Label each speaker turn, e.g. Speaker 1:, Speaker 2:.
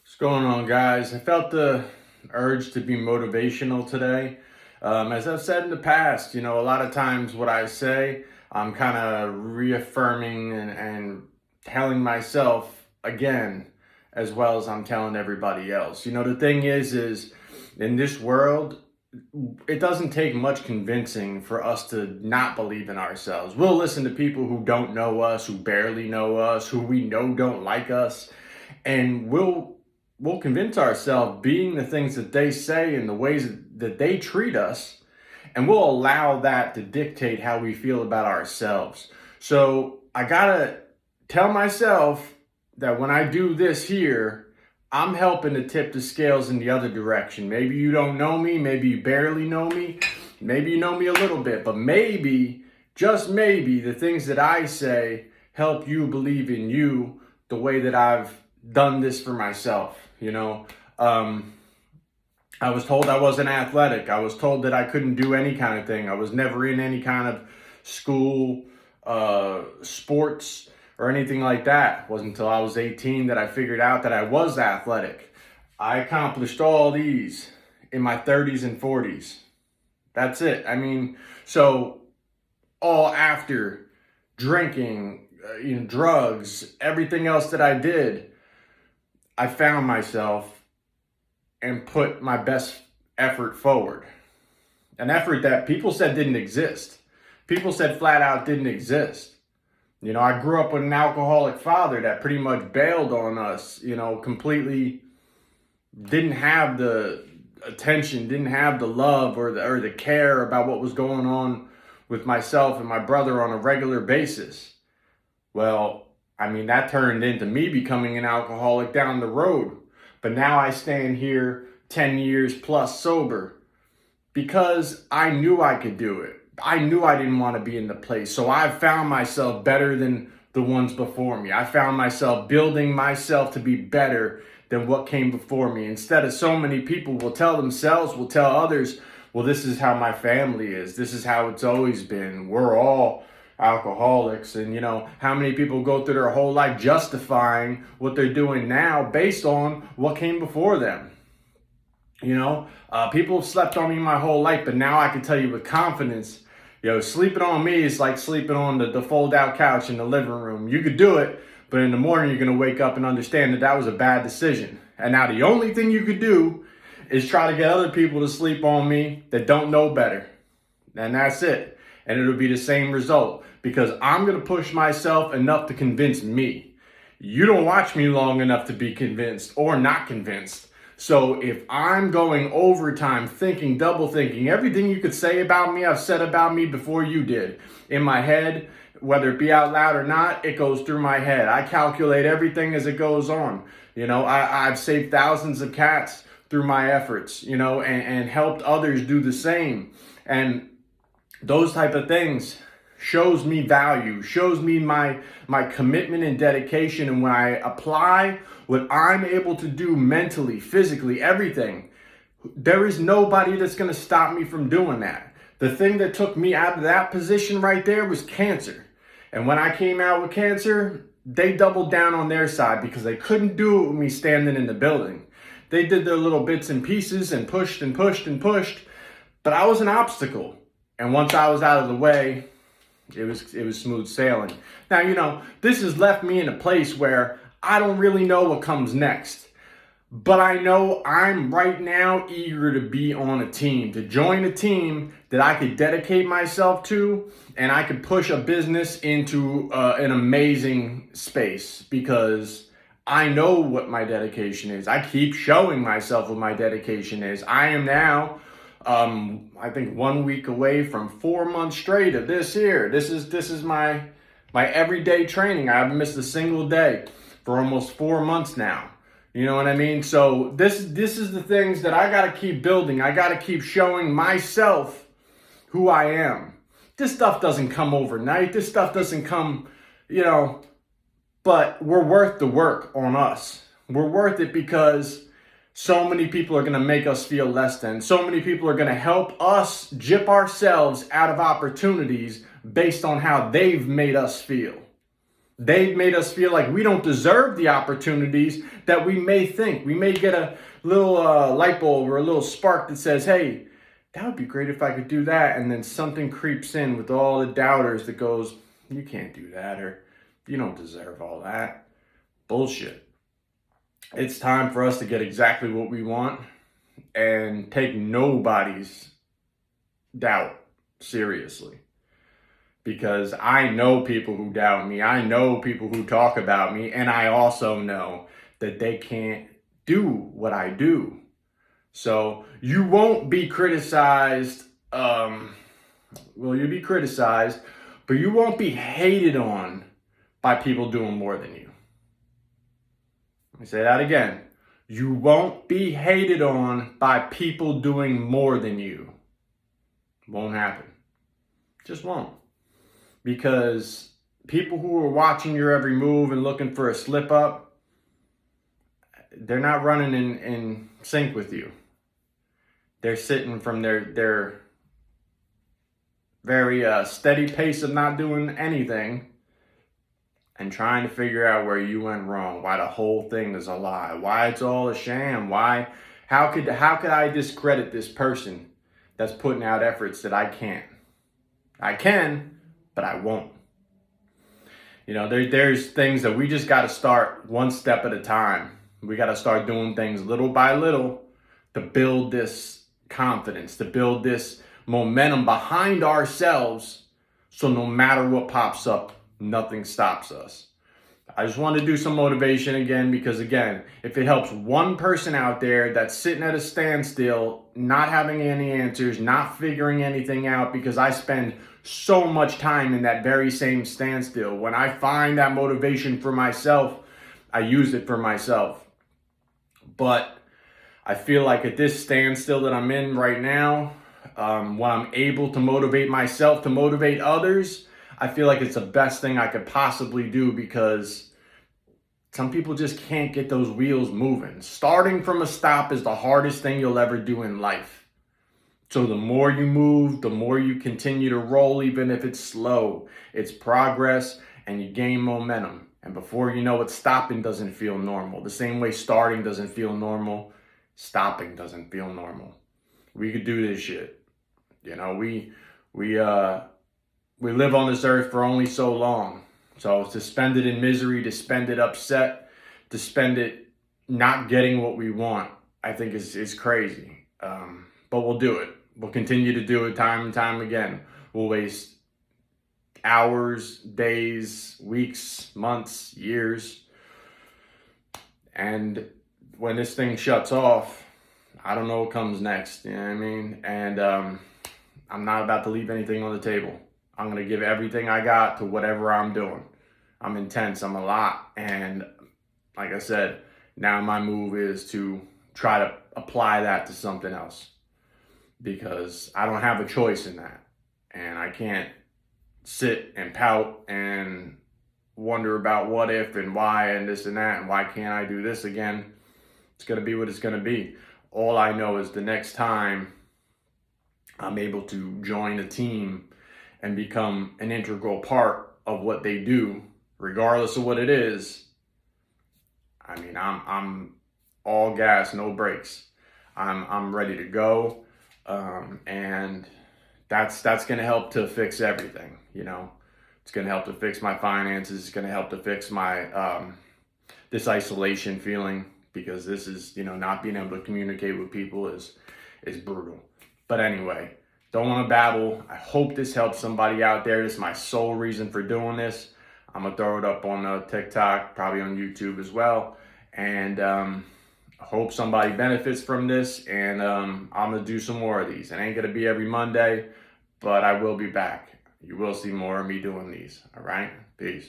Speaker 1: What's going on, guys? I felt the urge to be motivational today. As I've said in the past, a lot of times what I say, I'm kind of reaffirming and telling myself again, as well as I'm telling everybody else. The thing is in this world, it doesn't take much convincing for us to not believe in ourselves. We'll listen to people who don't know us, who barely know us, who we know don't like us, and we'll convince ourselves being the things that they say and the ways that they treat us, and we'll allow that to dictate how we feel about ourselves. So I gotta tell myself that when I do this here, I'm helping to tip the scales in the other direction. Maybe you don't know me, maybe you barely know me, maybe you know me a little bit, but maybe, just maybe, the things that I say help you believe in you the way that I've done this for myself. I was told I wasn't athletic. I was told that I couldn't do any kind of thing. I was never in any kind of school, sports, or anything like that. It wasn't until I was 18 that I figured out that I was athletic. I accomplished all these in my 30s and 40s. That's it. So all after drinking, drugs, everything else that I did, I found myself and put my best effort forward. An effort that people said didn't exist. People said flat out didn't exist. I grew up with an alcoholic father that pretty much bailed on us, completely didn't have the attention, didn't have the love or the care about what was going on with myself and my brother on a regular basis. Well, that turned into me becoming an alcoholic down the road. But now I stand here 10 years plus sober because I knew I could do it. I knew I didn't want to be in the place. So I found myself better than the ones before me. I found myself building myself to be better than what came before me. Instead of so many people will tell themselves, will tell others, well, this is how my family is. This is how it's always been. We're all alcoholics. And how many people go through their whole life justifying what they're doing now based on what came before them. People have slept on me my whole life, but now I can tell you with confidence, sleeping on me is like sleeping on the fold-out couch in the living room. You could do it, but in the morning you're going to wake up and understand that that was a bad decision. And now the only thing you could do is try to get other people to sleep on me that don't know better. And that's it. And it'll be the same result because I'm going to push myself enough to convince me. You don't watch me long enough to be convinced or not convinced. So if I'm going overtime, thinking, double thinking, everything you could say about me, I've said about me before you did. In my head, whether it be out loud or not, it goes through my head. I calculate everything as it goes on. I've saved thousands of cats through my efforts, and helped others do the same. And those type of things shows me value, shows me my commitment and dedication. And when I apply what I'm able to do mentally, physically, everything, there is nobody that's going to stop me from doing that. The thing that took me out of that position right there was cancer. And when I came out with cancer, they doubled down on their side because they couldn't do it with me standing in the building. They did their little bits and pieces and pushed and pushed and pushed, but I was an obstacle. And once I was out of the way, it was smooth sailing. Now, this has left me in a place where I don't really know what comes next. But I know I'm right now eager to be on a team, to join a team that I could dedicate myself to, and I could push a business into an amazing space because I know what my dedication is. I keep showing myself what my dedication is. I am now I think 1 week away from 4 months straight of this here. This is my everyday training. I haven't missed a single day for almost 4 months now. You know what I mean? So this is the things that I got to keep building. I got to keep showing myself who I am. This stuff doesn't come overnight. This stuff doesn't come, but we're worth the work on us. We're worth it because so many people are going to make us feel less than. So many people are going to help us gyp ourselves out of opportunities based on how they've made us feel. They made us feel like we don't deserve the opportunities that we may think. We may get a little light bulb or a little spark that says, hey, that would be great if I could do that. And then something creeps in with all the doubters that goes, you can't do that, or you don't deserve all that. Bullshit. It's time for us to get exactly what we want and take nobody's doubt seriously. Because I know people who doubt me. I know people who talk about me. And I also know that they can't do what I do. So you won't be criticized. Well, you'll be criticized, but you won't be hated on by people doing more than you. Let me say that again. You won't be hated on by people doing more than you. Won't happen. Just won't. Because people who are watching your every move and looking for a slip up, they're not running in sync with you. They're sitting from their very steady pace of not doing anything and trying to figure out where you went wrong, why the whole thing is a lie, why it's all a sham, how could I discredit this person that's putting out efforts that I can't? I can, but I won't. You know, there's things that we just got to start one step at a time. We got to start doing things little by little to build this confidence, to build this momentum behind ourselves, so no matter what pops up, nothing stops us. I just want to do some motivation again, because again, if it helps one person out there that's sitting at a standstill, not having any answers, not figuring anything out, because I spend so much time in that very same standstill. When I find that motivation for myself, I use it for myself. But I feel like at this standstill that I'm in right now, when I'm able to motivate myself to motivate others, I feel like it's the best thing I could possibly do, because some people just can't get those wheels moving. Starting from a stop is the hardest thing you'll ever do in life. So the more you move, the more you continue to roll, even if it's slow. It's progress, and you gain momentum. And before you know it, stopping doesn't feel normal. The same way starting doesn't feel normal, stopping doesn't feel normal. We could do this shit. You know, we live on this earth for only so long. So to spend it in misery, to spend it upset, to spend it not getting what we want, I think is crazy. But we'll do it. We'll continue to do it time and time again. We'll waste hours, days, weeks, months, years. And when this thing shuts off, I don't know what comes next. You know what I mean? And I'm not about to leave anything on the table. I'm going to give everything I got to whatever I'm doing. I'm intense. I'm a lot. And like I said, now my move is to try to apply that to something else, because I don't have a choice in that. And I can't sit and pout and wonder about what if and why and this and that and why can't I do this again. It's going to be what it's going to be. All I know is the next time I'm able to join a team and become an integral part of what they do, regardless of what it is, I mean, I'm all gas, no brakes. I'm ready to go, and that's going to help to fix everything. You know, it's going to help to fix my finances. It's going to help to fix my this isolation feeling, because this is, you know, not being able to communicate with people is brutal. But anyway, don't want to babble. I hope this helps somebody out there. This is my sole reason for doing this. I'm going to throw it up on TikTok, probably on YouTube as well. And I hope somebody benefits from this. And I'm going to do some more of these. It ain't going to be every Monday, but I will be back. You will see more of me doing these. All right? Peace.